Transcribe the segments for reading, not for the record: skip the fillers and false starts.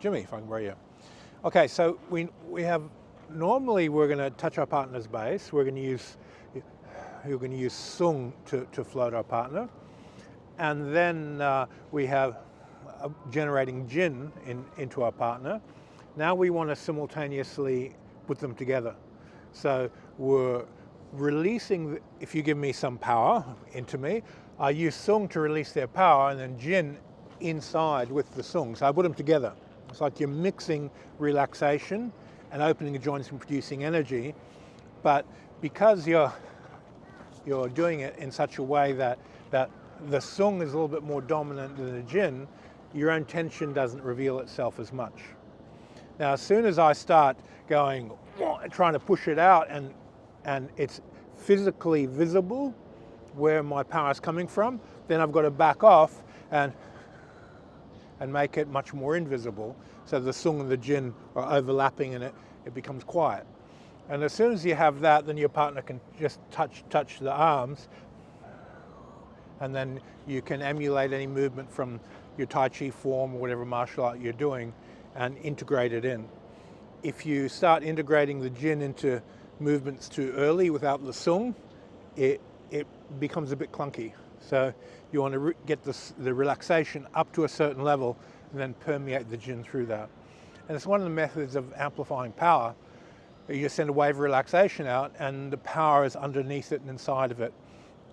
Jimmy, if I can borrow you. Okay, so normally we're going to touch our partner's base. We're going to use sung to float our partner, and then we have generating jin into our partner. Now we want to simultaneously put them together. So we're releasing, if you give me some power into me, I use sung to release their power, and then jin inside with the sung. So I put them together. It's like you're mixing relaxation and opening the joints and producing energy, but because you're doing it in such a way that the sung is a little bit more dominant than the jin, your own tension doesn't reveal itself as much. Now, as soon as I start going, trying to push it out, and it's physically visible where my power is coming from, then I've got to back off and make it much more invisible, so the sung and the jin are overlapping and it becomes quiet. And as soon as you have that, then your partner can just touch the arms, and then you can emulate any movement from your Tai Chi form or whatever martial art you're doing and integrate it in. If you start integrating the jin into movements too early without the sung, it becomes a bit clunky. So you want to get the relaxation up to a certain level and then permeate the jin through that. And it's one of the methods of amplifying power. You just send a wave of relaxation out, and the power is underneath it and inside of it.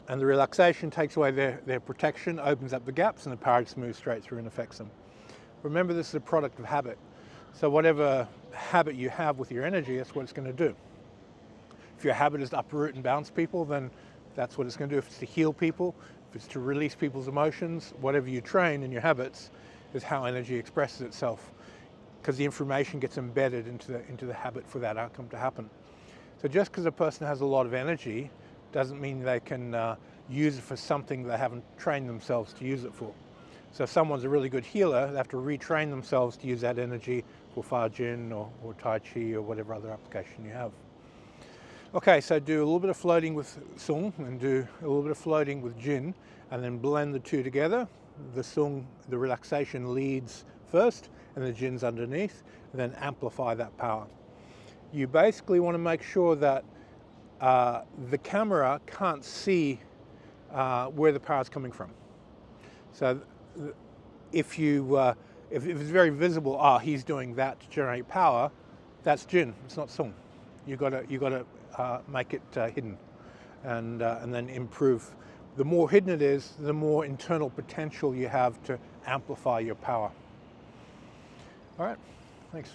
And the relaxation takes away their protection, opens up the gaps, and the power just moves straight through and affects them. Remember, this is a product of habit. So whatever habit you have with your energy, that's what it's going to do. If your habit is to uproot and bounce people, then that's what it's going to do. If it's to heal people, if it's to release people's emotions, whatever you train in your habits is how energy expresses itself, because the information gets embedded into the habit for that outcome to happen. So just because a person has a lot of energy doesn't mean they can use it for something they haven't trained themselves to use it for. So if someone's a really good healer, they have to retrain themselves to use that energy for Fa Jin or Tai Chi or whatever other application you have. Okay, so do a little bit of floating with sung and do a little bit of floating with jin, and then blend the two together. The sung, the relaxation leads first, and the jin's underneath, and then amplify that power. You basically want to make sure that the camera can't see where the power is coming from. So if it's very visible, he's doing that to generate power, that's jin, it's not sung. You got to make it hidden, and then improve. The more hidden it is, the more internal potential you have to amplify your power. All right, thanks.